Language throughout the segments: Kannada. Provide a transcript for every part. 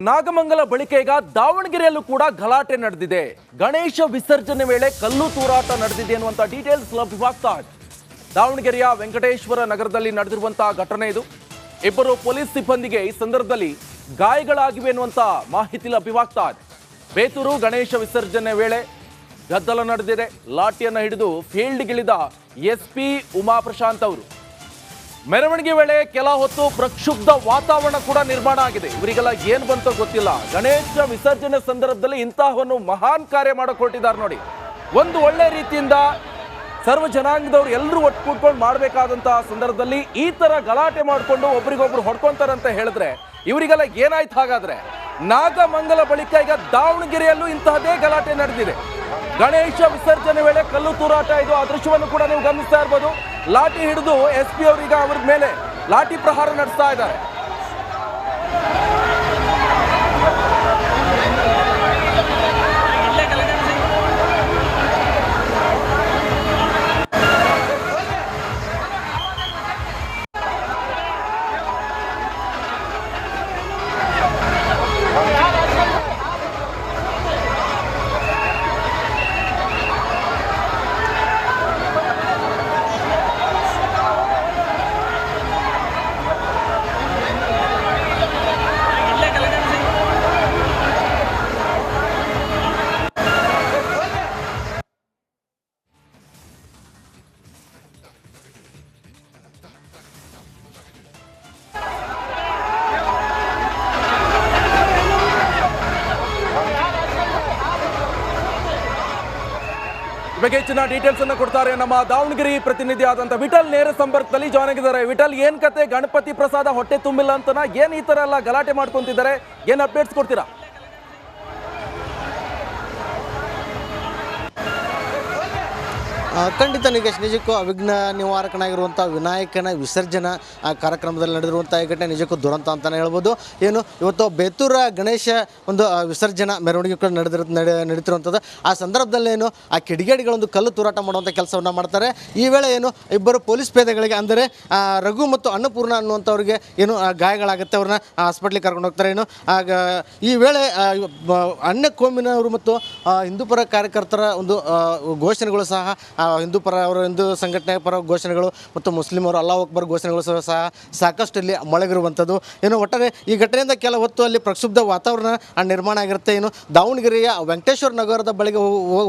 ನಾಗಮಂಗಲ ಬಳಿಕ ಈಗ ದಾವಣಗೆರೆಯಲ್ಲೂ ಕೂಡ ಗಲಾಟೆ ನಡೆದಿದೆ. ಗಣೇಶ ವಿಸರ್ಜನೆ ವೇಳೆ ಕಲ್ಲು ತೂರಾಟ ನಡೆದಿದೆ ಅನ್ನುವಂತ ಡೀಟೇಲ್ಸ್ ಲಭ್ಯವಾಗ್ತಾ ಇದೆ. ದಾವಣಗೆರೆಯ ವೆಂಕಟೇಶ್ವರ ನಗರದಲ್ಲಿ ನಡೆದಿರುವಂತಹ ಘಟನೆ ಇದು. ಇಬ್ಬರು ಪೊಲೀಸ್ ಸಿಬ್ಬಂದಿಗೆ ಈ ಸಂದರ್ಭದಲ್ಲಿ ಗಾಯಗಳಾಗಿವೆ ಅನ್ನುವಂತ ಮಾಹಿತಿ ಲಭ್ಯವಾಗ್ತಾ ಇದೆ. ಬೇತೂರು ಗಣೇಶ ವಿಸರ್ಜನೆ ವೇಳೆ ಗದ್ದಲ ನಡೆದಿದೆ. ಲಾಠಿಯನ್ನು ಹಿಡಿದು ಫೀಲ್ಡ್ಗಿಳಿದ ಎಸ್ಪಿ ಉಮಾ ಪ್ರಶಾಂತ್ ಅವರು. ಮೆರವಣಿಗೆ ವೇಳೆ ಕೆಲ ಹೊತ್ತು ಪ್ರಕ್ಷುಬ್ಧ ವಾತಾವರಣ ಕೂಡ ನಿರ್ಮಾಣ ಆಗಿದೆ. ಇವರಿಗೆಲ್ಲ ಏನ್ ಬಂತೋ ಗೊತ್ತಿಲ್ಲ. ಗಣೇಶ ವಿಸರ್ಜನೆ ಸಂದರ್ಭದಲ್ಲಿ ಇಂತಹವನ್ನು ಮಹಾನ್ ಕಾರ್ಯ ಮಾಡಕ್ ಹೊರಟಿದ್ದಾರೆ ನೋಡಿ. ಒಂದು ಒಳ್ಳೆ ರೀತಿಯಿಂದ ಸರ್ವ ಜನಾಂಗದವ್ರು ಎಲ್ಲರೂ ಒಟ್ಟು ಕೂತ್ಕೊಂಡು ಮಾಡಬೇಕಾದಂತಹ ಸಂದರ್ಭದಲ್ಲಿ ಈ ತರ ಗಲಾಟೆ ಮಾಡಿಕೊಂಡು ಒಬ್ರಿಗೊಬ್ರು ಹೊಡ್ಕೊಂತಾರಂತ ಹೇಳಿದ್ರೆ ಇವರಿಗೆಲ್ಲ ಏನಾಯ್ತು? ಹಾಗಾದ್ರೆ ನಾಗಮಂಗಲ ಬಳಿಕ ಈಗ ದಾವಣಗೆರೆಯಲ್ಲೂ ಇಂತಹದೇ ಗಲಾಟೆ ನಡೆದಿದೆ. ಗಣೇಶ ವಿಸರ್ಜನೆ ವೇಳೆ ಕಲ್ಲು ತೂರಾಟ ಇದು. ಆ ದೃಶ್ಯವನ್ನು ಕೂಡ ನೀವು ಗಮನಿಸ್ತಾ ಇರ್ಬೋದು. ಲಾಠಿ ಹಿಡಿದು ಎಸ್ಪಿ ಅವರೀಗ ಅವ್ರ ಮೇಲೆ ಲಾಠಿ ಪ್ರಹಾರ ನಡೆಸ್ತಾ ಇದ್ದಾರೆ. ಬಗ್ಗೆ ಹೆಚ್ಚಿನ ಡೀಟೇಲ್ಸ್ ಅನ್ನು ಕೊಡ್ತಾರೆ ನಮ್ಮ ದಾವಣಗೆರೆ ಪ್ರತಿನಿಧಿ ಆದಂತ ವಿಠಲ್ ನೇರ ಸಂಪರ್ಕದಲ್ಲಿ ಜಾಯ್ನ್ ಆಗಿದ್ದಾರೆ. ವಿಠಲ್, ಏನ್ ಕತೆ? ಗಣಪತಿ ಪ್ರಸಾದ ಹೊಟ್ಟೆ ತುಂಬಿಲ್ಲ ಅಂತನಾ? ಏನ್ ಈ ತರ ಎಲ್ಲ ಗಲಾಟೆ ಮಾಡ್ಕೊಂತಿದ್ದಾರೆ? ಏನ್ ಅಪ್ಡೇಟ್ಸ್ ಕೊಡ್ತೀರಾ? ಖಂಡಿತ ನಿಗೇಶ್, ನಿಜಕ್ಕೂ ಅವಿಘ್ನ ನಿವಾರಕನಾಗಿರುವಂಥ ವಿನಾಯಕನ ವಿಸರ್ಜನಾ ಕಾರ್ಯಕ್ರಮದಲ್ಲಿ ನಡೆದಿರುವಂಥ ಈ ಘಟನೆ ನಿಜಕ್ಕೂ ದುರಂತ ಅಂತಲೇ ಹೇಳ್ಬೋದು. ಏನು ಇವತ್ತು ಬೇತೂರ ಗಣೇಶ ಒಂದು ವಿಸರ್ಜನಾ ಮೆರವಣಿಗೆ ಕೂಡ ನಡೀತಿರುವಂಥದ್ದು. ಆ ಸಂದರ್ಭದಲ್ಲೇನು ಆ ಕಿಡಿಗೇಡಿಗಳೊಂದು ಕಲ್ಲು ತೂರಾಟ ಮಾಡುವಂಥ ಕೆಲಸವನ್ನು ಮಾಡ್ತಾರೆ. ಈ ವೇಳೆ ಏನು ಇಬ್ಬರು ಪೊಲೀಸ್ ಪೇದೆಗಳಿಗೆ ಅಂದರೆ ರಘು ಮತ್ತು ಅನ್ನಪೂರ್ಣ ಅನ್ನುವಂಥವ್ರಿಗೆ ಏನು ಗಾಯಗಳಾಗುತ್ತೆ. ಅವ್ರನ್ನ ಹಾಸ್ಪಿಟ್ಲಿಗೆ ಕರ್ಕೊಂಡು ಹೋಗ್ತಾರೆ. ಏನು ಆಗ ಈ ವೇಳೆ ಅನ್ಯ ಕೋಮಿನವರು ಮತ್ತು ಹಿಂದೂಪರ ಕಾರ್ಯಕರ್ತರ ಒಂದು ಘೋಷಣೆಗಳು ಸಹ ಹಿಂದೂ ಪರ ಅವರು ಹಿಂದೂ ಸಂಘಟನೆ ಪರ ಘೋಷಣೆಗಳು ಮತ್ತು ಮುಸ್ಲಿಂ ಅವರು ಅಲ್ಲಾಹ್ ಅಕ್ಬರ್ ಘೋಷಣೆಗಳು ಸಹ ಸಾಕಷ್ಟು ಇಲ್ಲಿ ಮೊಳಗಿರುವಂಥದ್ದು. ಏನು ಒಟ್ಟಾರೆ ಈ ಘಟನೆಯಿಂದ ಕೆಲ ಹೊತ್ತು ಅಲ್ಲಿ ಪ್ರಕ್ಷುಬ್ಧ ವಾತಾವರಣ ನಿರ್ಮಾಣ ಆಗಿರುತ್ತೆ. ಏನು ದಾವಣಗೆರೆಯ ವೆಂಕಟೇಶ್ವರ ನಗರದ ಬಳಿಗೆ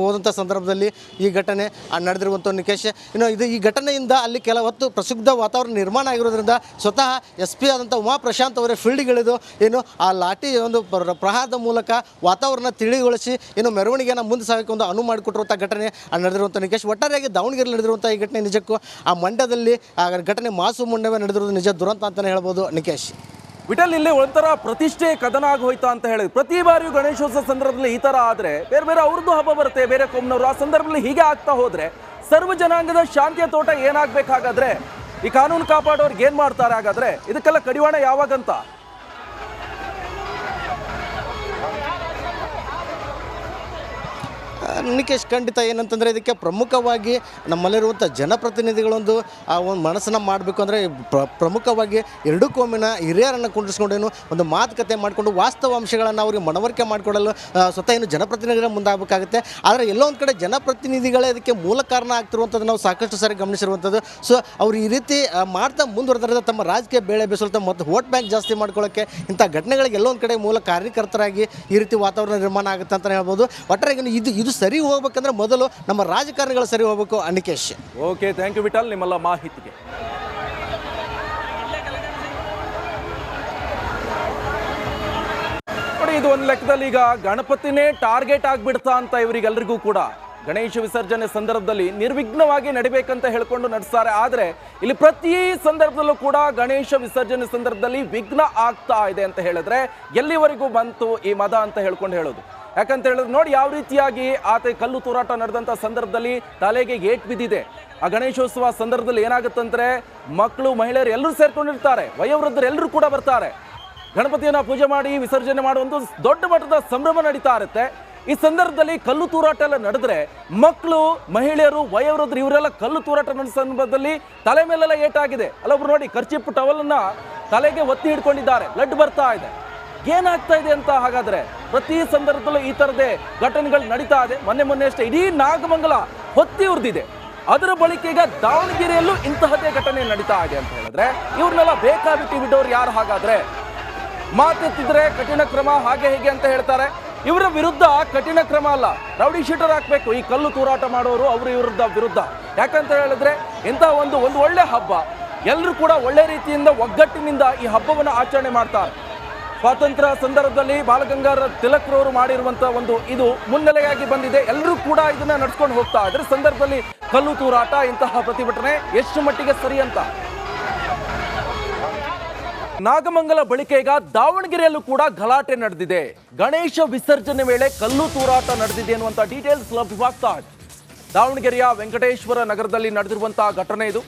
ಹೋದಂಥ ಸಂದರ್ಭದಲ್ಲಿ ಈ ಘಟನೆ ನಡೆದಿರುವಂಥ ನಿಕೇಶ್. ಇನ್ನು ಈ ಘಟನೆಯಿಂದ ಅಲ್ಲಿ ಕೆಲ ಹೊತ್ತು ಪ್ರಕ್ಷುಬ್ಧ ವಾತಾವರಣ ನಿರ್ಮಾಣ ಆಗಿರೋದ್ರಿಂದ ಸ್ವತಃ SP ಆದಂಥ ಉಮಾ ಪ್ರಶಾಂತ್ ಅವರೇ ಫೀಲ್ಡ್ಗಿಳಿದು ಏನು ಆ ಲಾಠಿ ಒಂದು ಪ್ರಹಾರದ ಮೂಲಕ ವಾತಾವರಣ ತಿಳಿಗೊಳಿಸಿ ಏನು ಮೆರವಣಿಗೆಯನ್ನು ಮುಂದೆ ಸಾಗಕ್ಕೆ ಒಂದು ಅನುವು ಮಾಡಿಕೊಟ್ಟಿರುವಂಥ ಘಟನೆ ನಡೆದಿರುವಂಥ ನಿಕೇಶ್. ಒಟ್ಟಾರೆಯಾಗಿ ದಾವಣಗೆರೆಯಲ್ಲಿ ನಡೆದಿರುವಂಥ ಈ ಘಟನೆ ನಿಜಕ್ಕೂ ಆ ಮಂಡ್ಯದಲ್ಲಿ ಆ ಘಟನೆ ಮಾಸು ಮಂಡ್ಯವೇ ನಡೆದಿರೋದು ನಿಜ ದುರಂತ ಅಂತಲೇ ಹೇಳ್ಬೋದು ನಿಕೇಶ್. ವಿಠಲ್, ಇಲ್ಲಿ ಒಂಥರ ಪ್ರತಿಷ್ಠೆ ಕದನ ಆಗೋಯ್ತಾ ಅಂತ ಹೇಳಿದ್ರು. ಪ್ರತಿ ಬಾರಿಯೂ ಗಣೇಶೋತ್ಸವ ಸಂದರ್ಭದಲ್ಲಿ ಈ ತರ ಆದ್ರೆ ಬೇರೆ ಬೇರೆ ಅವ್ರದ್ದು ಹಬ್ಬ ಬರುತ್ತೆ, ಬೇರೆ ಕೋಮ್ನವರು. ಆ ಸಂದರ್ಭದಲ್ಲಿ ಹೀಗೆ ಆಗ್ತಾ ಹೋದ್ರೆ ಸರ್ವ ಜನಾಂಗದ ಶಾಂತಿಯ ತೋಟ ಏನಾಗ್ಬೇಕಾಗಾದ್ರೆ ಈ ಕಾನೂನು ಕಾಪಾಡೋರ್ಗೆ ಏನ್ ಮಾಡ್ತಾರೆ? ಹಾಗಾದ್ರೆ ಇದಕ್ಕೆಲ್ಲ ಕಡಿವಾಣ ಯಾವಾಗಂತ? ನಿಕೇಶ್, ಖಂಡಿತ ಏನಂತಂದರೆ ಇದಕ್ಕೆ ಪ್ರಮುಖವಾಗಿ ನಮ್ಮಲ್ಲಿರುವಂಥ ಜನಪ್ರತಿನಿಧಿಗಳೊಂದು ಆ ಒಂದು ಮನಸ್ಸನ್ನು ಮಾಡಬೇಕು. ಅಂದರೆ ಪ್ರಮುಖವಾಗಿ ಎರಡೂ ಕೋಮಿನ ಹಿರಿಯರನ್ನು ಕುಂಡಿಸ್ಕೊಂಡೇನು ಒಂದು ಮಾತುಕತೆ ಮಾಡಿಕೊಂಡು ವಾಸ್ತವಾಂಶಗಳನ್ನು ಅವ್ರಿಗೆ ಮನವರಿಕೆ ಮಾಡಿಕೊಡಲು ಸ್ವತಃ ಏನು ಜನಪ್ರತಿನಿಧಿಗಳ ಮುಂದಾಗಬೇಕಾಗುತ್ತೆ. ಆದರೆ ಎಲ್ಲೋ ಒಂದು ಕಡೆ ಜನಪ್ರತಿನಿಧಿಗಳೇ ಇದಕ್ಕೆ ಮೂಲ ಕಾರಣ ಆಗ್ತಿರುವಂಥದ್ದು ನಾವು ಸಾಕಷ್ಟು ಸಾರಿ ಗಮನಿಸಿರುವಂಥದ್ದು. ಸೊ ಅವ್ರು ಈ ರೀತಿ ಮಾಡ್ತಾ ಮುಂದುವರೆದ್ರೆ ತಮ್ಮ ರಾಜಕೀಯ ಬೇಳೆ ಬೇಸಲ್ತಾ ಮತ್ತು ವೋಟ್ ಬ್ಯಾಂಕ್ ಜಾಸ್ತಿ ಮಾಡ್ಕೊಳ್ಳೋಕ್ಕೆ ಇಂಥ ಘಟನೆಗಳಿಗೆ ಎಲ್ಲೋ ಒಂದು ಕಡೆ ಮೂಲ ಕಾರ್ಯಕರ್ತರಾಗಿ ಈ ರೀತಿ ವಾತಾವರಣ ನಿರ್ಮಾಣ ಆಗುತ್ತೆ ಅಂತಲೇ ಹೇಳ್ಬೋದು. ಒಟ್ಟಾರೆ ಇದು ಸರಿ ಹೋಗ್ಬೇಕಂದ್ರೆ ಮೊದಲು ನಮ್ಮ ರಾಜಕಾರಣಿಗಳು ಸರಿ ಹೋಗ್ಬೇಕು. ಅನಿಕೇಶ್, ಓಕೆ, ಥ್ಯಾಂಕ್ ಯು ವಿಠಲ್ ನಿಮ್ಮೆಲ್ಲ ಮಾಹಿತಿಗೆ. ನೋಡಿ, ಇದು ಒಂದು ಲೆಕ್ಕದಲ್ಲಿ ಈಗ ಗಣಪತಿನೇ ಟಾರ್ಗೆಟ್ ಆಗ್ಬಿಡ್ತಾ ಅಂತ ಇವರಿಗೆಲ್ಲರಿಗೂ ಕೂಡ ಗಣೇಶ ವಿಸರ್ಜನೆ ಸಂದರ್ಭದಲ್ಲಿ ನಿರ್ವಿಘ್ನವಾಗಿ ನಡಿಬೇಕಂತ ಹೇಳ್ಕೊಂಡು ನಡೆಸ್ತಾರೆ. ಆದರೆ ಇಲ್ಲಿ ಪ್ರತಿ ಸಂದರ್ಭದಲ್ಲೂ ಕೂಡ ಗಣೇಶ ವಿಸರ್ಜನೆ ಸಂದರ್ಭದಲ್ಲಿ ವಿಘ್ನ ಆಗ್ತಾ ಇದೆ ಅಂತ ಹೇಳಿದ್ರೆ ಎಲ್ಲಿವರೆಗೂ ಬಂತು ಈ ಮದ ಅಂತ ಹೇಳ್ಕೊಂಡು ಹೇಳೋದು. ಯಾಕಂತ ಹೇಳಿದ್ರೆ ನೋಡಿ ಯಾವ ರೀತಿಯಾಗಿ ಆತ ಕಲ್ಲು ತೂರಾಟ ನಡೆದಂಥ ಸಂದರ್ಭದಲ್ಲಿ ತಲೆಗೆ ಏಟ್ ಬಿದ್ದಿದೆ. ಆ ಗಣೇಶೋತ್ಸವ ಸಂದರ್ಭದಲ್ಲಿ ಏನಾಗುತ್ತಂದ್ರೆ ಮಕ್ಕಳು ಮಹಿಳೆಯರು ಎಲ್ಲರೂ ಸೇರ್ಕೊಂಡಿರ್ತಾರೆ, ವಯೋವೃದ್ಧರು ಎಲ್ಲರೂ ಕೂಡ ಬರ್ತಾರೆ. ಗಣಪತಿಯನ್ನ ಪೂಜೆ ಮಾಡಿ ವಿಸರ್ಜನೆ ಮಾಡುವಂಥ ದೊಡ್ಡ ಮಟ್ಟದ ಸಂಭ್ರಮ ನಡೀತಾ ಇರುತ್ತೆ. ಈ ಸಂದರ್ಭದಲ್ಲಿ ಕಲ್ಲು ತೂರಾಟ ಎಲ್ಲ ನಡೆದ್ರೆ ಮಕ್ಕಳು, ಮಹಿಳೆಯರು, ವಯೋವೃದ್ಧರು ಇವರೆಲ್ಲ ಕಲ್ಲು ತೂರಾಟ ನಡೆದ ಸಂದರ್ಭದಲ್ಲಿ ತಲೆ ಮೇಲೆಲ್ಲ ಏಟಾಗಿದೆ. ಅಲ್ಲೊಬ್ರು ನೋಡಿ ಕರ್ಚಿಪ್ ಟವಲ್ ಅನ್ನ ತಲೆಗೆ ಒತ್ತಿ ಹಿಡ್ಕೊಂಡಿದ್ದಾರೆ, ಬ್ಲಡ್ ಬರ್ತಾ ಇದೆ. ಏನಾಗ್ತಾ ಇದೆ ಅಂತ ಹಾಗಾದ್ರೆ ಪ್ರತಿ ಸಂದರ್ಭದಲ್ಲೂ ಈ ತರದೇ ಘಟನೆಗಳು ನಡೀತಾ ಇದೆ. ಮೊನ್ನೆ ಅಷ್ಟೇ ಇಡೀ ನಾಗಮಂಗಲ ಹೊತ್ತಿ ಉರಿದಿದೆ. ಅದರ ಬಳಿಕ ಈಗ ದಾವಣಗೆರೆಯಲ್ಲೂ ಇಂತಹದೇ ಘಟನೆ ನಡೀತಾ ಇದೆ ಅಂತ ಹೇಳಿದ್ರೆ ಇವ್ರನ್ನೆಲ್ಲ ಬೇಕಾಬಿಟ್ಟಿ ಬಿಟ್ಟವ್ರು ಯಾರು? ಹಾಗಾದ್ರೆ ಮಾತೆತ್ತಿದ್ರೆ ಕಠಿಣ ಕ್ರಮ ಹಾಗೆ ಹೀಗೆ ಅಂತ ಹೇಳ್ತಾರೆ. ಇವರ ವಿರುದ್ಧ ಕಠಿಣ ಕ್ರಮ ಅಲ್ಲ, ರೌಡಿ ಶೀಟರ್ ಹಾಕ್ಬೇಕು ಈ ಕಲ್ಲು ತೂರಾಟ ಮಾಡೋರು ಅವರು ಇವ್ರದ ವಿರುದ್ಧ. ಯಾಕಂತ ಹೇಳಿದ್ರೆ ಇಂಥ ಒಂದು ಒಳ್ಳೆ ಹಬ್ಬ, ಎಲ್ಲರೂ ಕೂಡ ಒಳ್ಳೆ ರೀತಿಯಿಂದ ಒಗ್ಗಟ್ಟಿನಿಂದ ಈ ಹಬ್ಬವನ್ನು ಆಚರಣೆ ಮಾಡ್ತಾರೆ. ಸ್ವಾತಂತ್ರ್ಯ ಸಂದರ್ಭದಲ್ಲಿ ಬಾಲಗಂಗಾಧರ ತಿಲಕ್ರವರು ಮಾಡಿರುವಂತ ಇದು ಮುನ್ನೆಲೆಯಾಗಿ ಬಂದಿದೆ. ಎಲ್ಲರೂ ಕೂಡ ಇದನ್ನ ನಡ್ಸ್ಕೊಂಡು ಹೋಗ್ತಾ ಇದ್ರೆ ಸಂದರ್ಭದಲ್ಲಿ ಕಲ್ಲು ತೂರಾಟ ಇಂತಹ ಪ್ರತಿಭಟನೆ ಎಷ್ಟು ಮಟ್ಟಿಗೆ ಸರಿ ಅಂತ. ನಾಗಮಂಗಲ ಬಳಿಕ ಈಗ ದಾವಣಗೆರೆಯಲ್ಲೂ ಕೂಡ ಗಲಾಟೆ ನಡೆದಿದೆ. ಗಣೇಶ ವಿಸರ್ಜನೆ ವೇಳೆ ಕಲ್ಲು ತೂರಾಟ ನಡೆದಿದೆ ಅನ್ನುವಂಥ ಡೀಟೇಲ್ಸ್ ಲಭ್ಯವಾಗ್ತಾ ಇದೆ. ದಾವಣಗೆರೆಯ ವೆಂಕಟೇಶ್ವರ ನಗರದಲ್ಲಿ ನಡೆದಿರುವಂತಹ ಘಟನೆ ಇದು.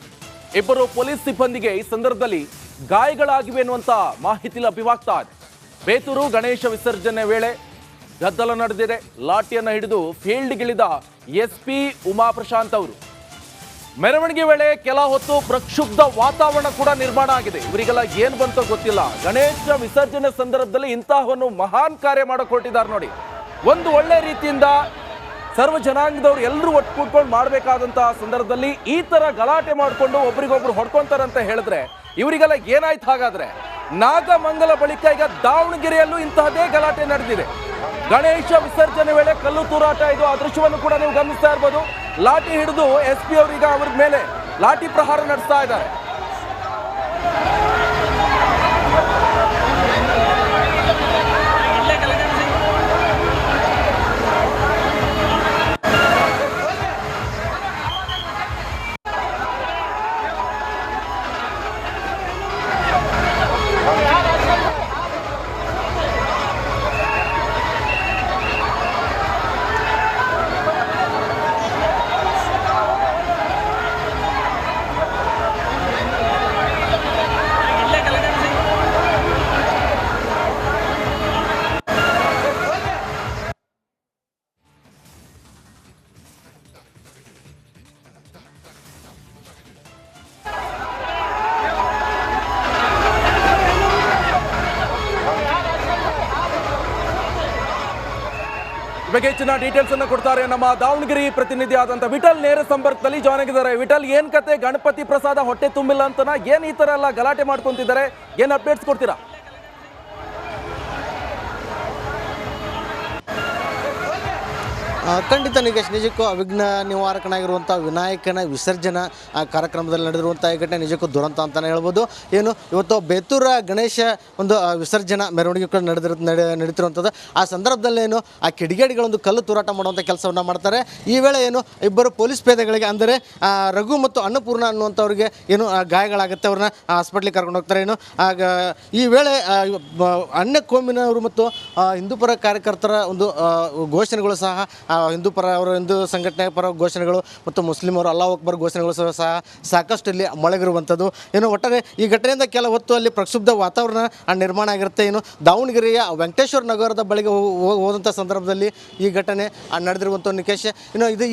ಇಬ್ಬರು ಪೊಲೀಸ್ ಸಿಬ್ಬಂದಿಗೆ ಈ ಸಂದರ್ಭದಲ್ಲಿ ಗಾಯಗಳಾಗಿವೆ ಅನ್ನುವಂಥ ಮಾಹಿತಿ ಲಭ್ಯವಾಗ್ತಾ ಇದೆ. ಬೇತೂರು ಗಣೇಶ ವಿಸರ್ಜನೆ ವೇಳೆ ಗದ್ದಲ ನಡೆದಿದೆ. ಲಾಠಿಯನ್ನು ಹಿಡಿದು ಫೀಲ್ಡ್ಗಿಳಿದ SP ಉಮಾ ಪ್ರಶಾಂತ್ ಅವರು. ಮೆರವಣಿಗೆ ವೇಳೆ ಕೆಲ ಹೊತ್ತು ಪ್ರಕ್ಷುಬ್ಧ ವಾತಾವರಣ ಕೂಡ ನಿರ್ಮಾಣ ಆಗಿದೆ. ಇವರಿಗೆಲ್ಲ ಏನ್ ಬಂತೋ ಗೊತ್ತಿಲ್ಲ. ಗಣೇಶ ವಿಸರ್ಜನೆ ಸಂದರ್ಭದಲ್ಲಿ ಇಂತಹವನ್ನು ಮಹಾನ್ ಕಾರ್ಯ ಮಾಡಕ್ ಹೊರಟಿದ್ದಾರೆ ನೋಡಿ. ಒಂದು ಒಳ್ಳೆ ರೀತಿಯಿಂದ ಸರ್ವ ಜನಾಂಗದವ್ರು ಎಲ್ಲರೂ ಒಟ್ಟು ಕೂತ್ಕೊಂಡು ಮಾಡಬೇಕಾದಂತಹ ಸಂದರ್ಭದಲ್ಲಿ ಈ ತರ ಗಲಾಟೆ ಮಾಡಿಕೊಂಡು ಒಬ್ರಿಗೊಬ್ರು ಹೊಡ್ಕೊಂತಾರಂತ ಹೇಳಿದ್ರೆ ಇವರಿಗೆಲ್ಲ ಏನಾಯ್ತು? ಹಾಗಾದ್ರೆ ನಾಗಮಂಗಲ ಬಳಿಕ ಈಗ ದಾವಣಗೆರೆಯಲ್ಲೂ ಇಂತಹದೇ ಗಲಾಟೆ ನಡೆದಿದೆ. ಗಣೇಶ ವಿಸರ್ಜನೆ ವೇಳೆ ಕಲ್ಲು ತೂರಾಟ ಇದು. ಆ ದೃಶ್ಯವನ್ನು ಕೂಡ ನೀವು ಗಮನಿಸ್ತಾ ಇರ್ಬೋದು. ಲಾಠಿ ಹಿಡಿದು SP ಅವರೀಗ ಅವ್ರ ಮೇಲೆ ಲಾಠಿ ಪ್ರಹಾರ ನಡೆಸ್ತಾ ಇದ್ದಾರೆ. ಬಗ್ಗೆ ಹೆಚ್ಚಿನ ಡೀಟೇಲ್ಸ್ ಅನ್ನು ಕೊಡ್ತಾರೆ ನಮ್ಮ ದಾವಣಗೆರೆ ಪ್ರತಿನಿಧಿ ಆದಂತ ವಿಠಲ್ ನೇರ ಸಂಪರ್ಕದಲ್ಲಿ ಜಾಯ್ನ್ ಆಗಿದ್ದಾರೆ. ವಿಠಲ್, ಏನ್ ಕತೆ? ಗಣಪತಿ ಪ್ರಸಾದ ಹೊಟ್ಟೆ ತುಂಬಿಲ್ಲ ಅಂತನಾ? ಏನ್ ಈ ತರ ಎಲ್ಲ ಗಲಾಟೆ ಮಾಡ್ಕೊಂತಿದ್ದಾರೆ? ಏನ್ ಅಪ್ಡೇಟ್ಸ್ ಕೊಡ್ತೀರಾ? ಖಂಡಿತ ನಿಗೇಶ್, ನಿಜಕ್ಕೂ ಅವಿಘ್ನ ನಿವಾರಕನಾಗಿರುವಂಥ ವಿನಾಯಕನ ವಿಸರ್ಜನಾ ಕಾರ್ಯಕ್ರಮದಲ್ಲಿ ನಡೆದಿರುವಂಥ ಈ ಘಟನೆ ನಿಜಕ್ಕೂ ದುರಂತ ಅಂತಲೇ ಹೇಳ್ಬೋದು. ಇವತ್ತು ಬೇತೂರ ಗಣೇಶ ವಿಸರ್ಜನಾ ಮೆರವಣಿಗೆ ಕೂಡ ನಡೀತಿರುವಂಥದ್ದು. ಆ ಸಂದರ್ಭದಲ್ಲೇನು ಆ ಕಿಡಿಗೇಡಿಗಳೊಂದು ಕಲ್ಲು ತೂರಾಟ ಮಾಡುವಂಥ ಕೆಲಸವನ್ನು ಮಾಡ್ತಾರೆ. ಈ ವೇಳೆ ಇಬ್ಬರು ಪೊಲೀಸ್ ಪೇದೆಗಳಿಗೆ, ಅಂದರೆ ರಘು ಮತ್ತು ಅನ್ನಪೂರ್ಣ ಅನ್ನುವಂಥವ್ರಿಗೆ ಗಾಯಗಳಾಗುತ್ತೆ. ಅವ್ರನ್ನ ಹಾಸ್ಪಿಟ್ಲಿಗೆ ಕರ್ಕೊಂಡು ಹೋಗ್ತಾರೆ. ಆಗ ಈ ವೇಳೆ ಅನ್ಯ ಕೋಮಿನವರು ಮತ್ತು ಹಿಂದೂಪರ ಕಾರ್ಯಕರ್ತರ ಘೋಷಣೆಗಳು ಸಹ, ಹಿಂದೂ ಸಂಘಟನೆ ಪರ ಘೋಷಣೆಗಳು ಮತ್ತು ಮುಸ್ಲಿಮರು ಅಲ್ಲಾಹ್ ಅಕ್ಬರ್ ಘೋಷಣೆಗಳು ಸಹ ಸಾಕಷ್ಟು ಇಲ್ಲಿ ಮೊಳಗಿರುವಂಥದ್ದು. ಒಟ್ಟಾರೆ ಈ ಘಟನೆಯಿಂದ ಕೆಲ ಹೊತ್ತು ಅಲ್ಲಿ ಪ್ರಕ್ಷುಬ್ಧ ವಾತಾವರಣ ನಿರ್ಮಾಣ ಆಗಿರುತ್ತೆ. ದಾವಣಗೆರೆಯ ವೆಂಕಟೇಶ್ವರ ನಗರದ ಬಳಿಗೆ ಹೋದಂಥ ಸಂದರ್ಭದಲ್ಲಿ ಈ ಘಟನೆ ನಡೆದಿರುವಂಥ ನಿಕೇಶ್.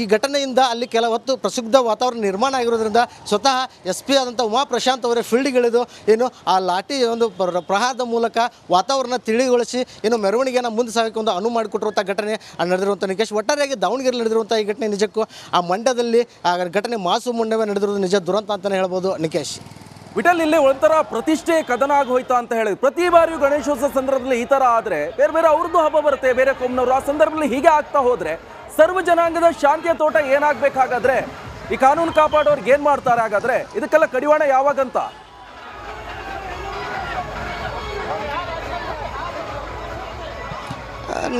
ಈ ಘಟನೆಯಿಂದ ಅಲ್ಲಿ ಕೆಲ ಹೊತ್ತು ಪ್ರಕ್ಷುಬ್ಧ ವಾತಾವರಣ ನಿರ್ಮಾಣ ಆಗಿರೋದ್ರಿಂದ ಸ್ವತಃ SP ಆದಂಥ ಉಮಾ ಪ್ರಶಾಂತ್ ಅವರೇ ಫೀಲ್ಡ್ಗಿಳಿದು ಆ ಲಾಠಿ ಪ್ರಹಾರದ ಮೂಲಕ ವಾತಾವರಣ ತಿಳಿಗೊಳಿಸಿ ಮೆರವಣಿಗೆಯನ್ನು ಮುಂದೆ ಸಾಗಕ್ಕೆ ಅನುವು ಮಾಡಿಕೊಟ್ಟಿರುವಂಥ ಘಟನೆ ನಡೆದಿರುವಂಥ ನಿಕೇಶ್. ಒಟ್ಟಾರೆಯಾಗಿ ದಾವಣಗೆರೆಯಲ್ಲಿ ನಡೆದಿರುವಂಥ ಈ ಘಟನೆ ನಿಜಕ್ಕೂ ಆ ಮಂಡ್ಯದಲ್ಲಿ ಆ ಘಟನೆ ಮಾಸು ಮಂಡ್ಯವೇ ನಡೆದಿರೋದು ನಿಜ ದುರಂತ ಅಂತಲೇ ಹೇಳ್ಬೋದು ನಿಕೇಶ್. ವಿಠಲ್, ಇಲ್ಲಿ ಒಂಥರ ಪ್ರತಿಷ್ಠೆ ಕದನ ಆಗೋಯ್ತಾ ಅಂತ ಹೇಳಿದ್ರು. ಪ್ರತಿ ಬಾರಿಯೂ ಗಣೇಶೋತ್ಸವ ಸಂದರ್ಭದಲ್ಲಿ ಈ ತರ ಆದ್ರೆ ಬೇರೆ ಅವ್ರದ್ದು ಹಬ್ಬ ಬರುತ್ತೆ, ಬೇರೆ ಕೋಮ್ನವರು. ಆ ಸಂದರ್ಭದಲ್ಲಿ ಹೀಗೆ ಆಗ್ತಾ ಹೋದ್ರೆ ಸರ್ವ ಜನಾಂಗದ ಶಾಂತಿಯ ತೋಟ ಏನಾಗ್ಬೇಕಾಗಾದ್ರೆ ಈ ಕಾನೂನು ಕಾಪಾಡೋರ್ಗೆ ಏನ್ ಮಾಡ್ತಾರೆ? ಹಾಗಾದ್ರೆ ಇದಕ್ಕೆಲ್ಲ ಕಡಿವಾಣ ಯಾವಾಗಂತ?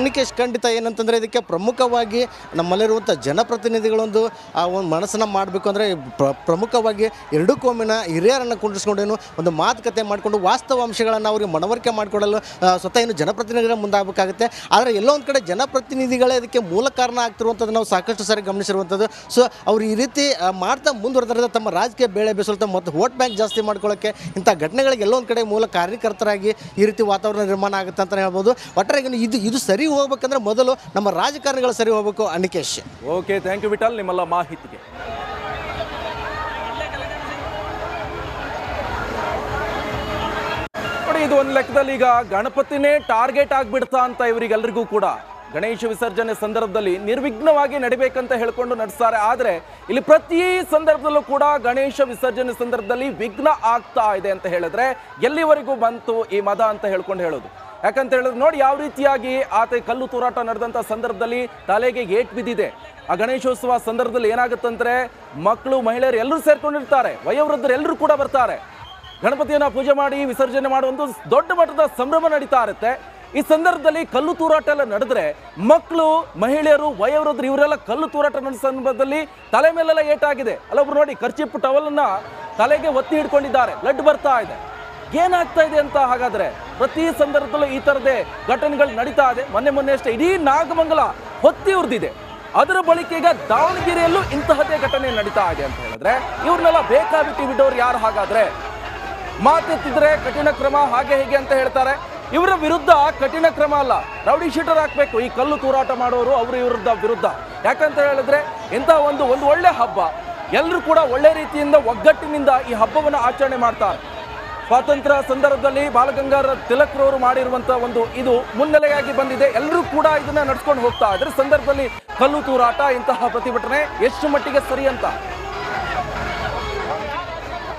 ನಿಕೇಶ್, ಖಂಡಿತ ಏನಂತಂದರೆ ಇದಕ್ಕೆ ಪ್ರಮುಖವಾಗಿ ನಮ್ಮಲ್ಲಿರುವಂಥ ಜನಪ್ರತಿನಿಧಿಗಳೊಂದು ಆ ಒಂದು ಮನಸ್ಸನ್ನು ಮಾಡಬೇಕು. ಅಂದರೆ ಪ್ರಮುಖವಾಗಿ ಎರಡೂ ಕೋಮಿನ ಹಿರಿಯರನ್ನು ಕುಂಡಿಸ್ಕೊಂಡೇನು ಒಂದು ಮಾತುಕತೆ ಮಾಡಿಕೊಂಡು ವಾಸ್ತವಾಂಶಗಳನ್ನು ಅವ್ರಿಗೆ ಮನವರಿಕೆ ಮಾಡಿಕೊಡಲು ಸ್ವತಃ ಜನಪ್ರತಿನಿಧಿಗಳ ಮುಂದಾಗಬೇಕಾಗುತ್ತೆ. ಆದರೆ ಎಲ್ಲೋ ಒಂದು ಕಡೆ ಜನಪ್ರತಿನಿಧಿಗಳೇ ಇದಕ್ಕೆ ಮೂಲ ಕಾರಣ ಆಗ್ತಿರುವಂಥದ್ದು ನಾವು ಸಾಕಷ್ಟು ಸಾರಿ ಗಮನಿಸಿರುವಂಥದ್ದು. ಸೊ ಅವ್ರು ಈ ರೀತಿ ಮಾಡ್ತಾ ಮುಂದುವರೆದ್ರೆ ತಮ್ಮ ರಾಜಕೀಯ ಬೇಳೆ ಬೇಸಲ್ತಾ ಮತ್ತು ವೋಟ್ ಬ್ಯಾಂಕ್ ಜಾಸ್ತಿ ಮಾಡ್ಕೊಳ್ಳೋಕ್ಕೆ ಇಂಥ ಘಟನೆಗಳಿಗೆ ಎಲ್ಲೋ ಒಂದು ಕಡೆ ಮೂಲ ಕಾರ್ಯಕರ್ತರಾಗಿ ಈ ರೀತಿ ವಾತಾವರಣ ನಿರ್ಮಾಣ ಆಗುತ್ತೆ ಅಂತಲೇ ಹೇಳ್ಬೋದು. ಒಟ್ಟಾರೆ ಇದು ಸರಿ ಹೋಗ್ಬೇಕಂದ್ರೆ ಮೊದಲು ನಮ್ಮ ರಾಜಕಾರಣಿಗಳು ಸರಿ ಹೋಗಬೇಕು. ಅನಿಕೇಶ್, ಓಕೆ, ಥ್ಯಾಂಕ್ ಯು ವಿಠಲ್ ನಿಮ್ಮೆಲ್ಲ ಮಾಹಿತಿಗೆ. ನೋಡಿ, ಇದು ಒಂದು ಲೆಕ್ಕದಲ್ಲಿ ಈಗ ಗಣಪತಿನೇ ಟಾರ್ಗೆಟ್ ಆಗ್ಬಿಡ್ತಾ ಅಂತ ಇವರಿಗೆಲ್ಲರಿಗೂ ಕೂಡ ಗಣೇಶ ವಿಸರ್ಜನೆ ಸಂದರ್ಭದಲ್ಲಿ ನಿರ್ವಿಘ್ನವಾಗಿ ನಡಿಬೇಕಂತ ಹೇಳ್ಕೊಂಡು ನಡೆಸ್ತಾರೆ. ಆದರೆ ಇಲ್ಲಿ ಪ್ರತಿ ಸಂದರ್ಭದಲ್ಲೂ ಕೂಡ ಗಣೇಶ ವಿಸರ್ಜನೆ ಸಂದರ್ಭದಲ್ಲಿ ವಿಘ್ನ ಆಗ್ತಾ ಇದೆ ಅಂತ ಹೇಳಿದ್ರೆ ಎಲ್ಲಿವರೆಗೂ ಬಂತು ಈ ಮದ ಅಂತ ಹೇಳ್ಕೊಂಡು ಹೇಳೋದು. ಯಾಕಂತ ಹೇಳಿದ್ರೆ ನೋಡಿ ಯಾವ ರೀತಿಯಾಗಿ ಆತ ಕಲ್ಲು ತೂರಾಟ ನಡೆದಂಥ ಸಂದರ್ಭದಲ್ಲಿ ತಲೆಗೆ ಏಟ್ ಬಿದ್ದಿದೆ. ಆ ಗಣೇಶೋತ್ಸವ ಸಂದರ್ಭದಲ್ಲಿ ಏನಾಗುತ್ತಂದ್ರೆ ಮಕ್ಕಳು ಮಹಿಳೆಯರು ಎಲ್ಲರೂ ಸೇರ್ಕೊಂಡಿರ್ತಾರೆ, ವಯೋವೃದ್ಧರು ಎಲ್ಲರೂ ಕೂಡ ಬರ್ತಾರೆ. ಗಣಪತಿಯನ್ನ ಪೂಜೆ ಮಾಡಿ ವಿಸರ್ಜನೆ ಮಾಡುವಂಥ ದೊಡ್ಡ ಮಟ್ಟದ ಸಂಭ್ರಮ ನಡೀತಾ ಇರುತ್ತೆ. ಈ ಸಂದರ್ಭದಲ್ಲಿ ಕಲ್ಲು ತೂರಾಟ ಎಲ್ಲ ನಡೆದ್ರೆ ಮಕ್ಕಳು ಮಹಿಳೆಯರು ವಯೋವೃದ್ಧರು ಇವರೆಲ್ಲ ಕಲ್ಲು ತೂರಾಟ ನಡೆದ ಸಂದರ್ಭದಲ್ಲಿ ತಲೆ ಮೇಲೆಲ್ಲ ಏಟಾಗಿದೆ. ಅಲ್ಲೊಬ್ರು ನೋಡಿ ಖರ್ಚಿಪ್ಪು ಟವಲನ್ನ ತಲೆಗೆ ಒತ್ತಿ ಹಿಡ್ಕೊಂಡಿದ್ದಾರೆ, ಬ್ಲಡ್ ಬರ್ತಾ ಇದೆ. ಏನಾಗ್ತಾ ಇದೆ ಅಂತ ಹಾಗಾದ್ರೆ ಪ್ರತಿ ಸಂದರ್ಭದಲ್ಲೂ ಈ ತರದೇ ಘಟನೆಗಳು ನಡೀತಾ ಇದೆ. ಮೊನ್ನೆ ಅಷ್ಟೇ ಇಡೀ ನಾಗಮಂಗಲ ಹೊತ್ತಿ ಉರಿದಿದೆ. ಅದರ ಬಳಿಕ ಈಗ ದಾವಣಗೆರೆಯಲ್ಲೂ ಇಂತಹದೇ ಘಟನೆ ನಡೀತಾ ಇದೆ ಅಂತ ಹೇಳಿದ್ರೆ ಇವ್ರನ್ನೆಲ್ಲ ಬೇಕಾಬಿಟ್ಟಿ ಬಿಟ್ಟವ್ರು ಯಾರು? ಹಾಗಾದ್ರೆ ಮಾತೆತ್ತಿದ್ರೆ ಕಠಿಣ ಕ್ರಮ ಹಾಗೆ ಹೀಗೆ ಅಂತ ಹೇಳ್ತಾರೆ. ಇವರ ವಿರುದ್ಧ ಕಠಿಣ ಕ್ರಮ ಅಲ್ಲ, ರೌಡಿ ಶೀಟರ್ ಹಾಕ್ಬೇಕು ಈ ಕಲ್ಲು ತೂರಾಟ ಮಾಡೋರು ಅವ್ರ ವಿರುದ್ಧ. ಯಾಕಂತ ಹೇಳಿದ್ರೆ ಇಂಥ ಒಂದು ಒಳ್ಳೆ ಹಬ್ಬ, ಎಲ್ಲರೂ ಕೂಡ ಒಳ್ಳೆ ರೀತಿಯಿಂದ ಒಗ್ಗಟ್ಟಿನಿಂದ ಈ ಹಬ್ಬವನ್ನು ಆಚರಣೆ ಮಾಡ್ತಾರೆ. ಸ್ವಾತಂತ್ರ್ಯ ಸಂದರ್ಭದಲ್ಲಿ ಬಾಲಗಂಗಾಧರ ತಿಲಕ್ರವರು ಮಾಡಿರುವಂತಹ ಇದು ಮುನ್ನೆಲೆಯಾಗಿ ಬಂದಿದೆ. ಎಲ್ಲರೂ ಕೂಡ ಇದನ್ನ ನಡ್ಸ್ಕೊಂಡು ಹೋಗ್ತಾ ಇದ್ರೆ ಸಂದರ್ಭದಲ್ಲಿ ಕಲ್ಲು ತೂರಾಟ ಇಂತಹ ಪ್ರತಿಭಟನೆ ಎಷ್ಟು ಮಟ್ಟಿಗೆ ಸರಿ ಅಂತ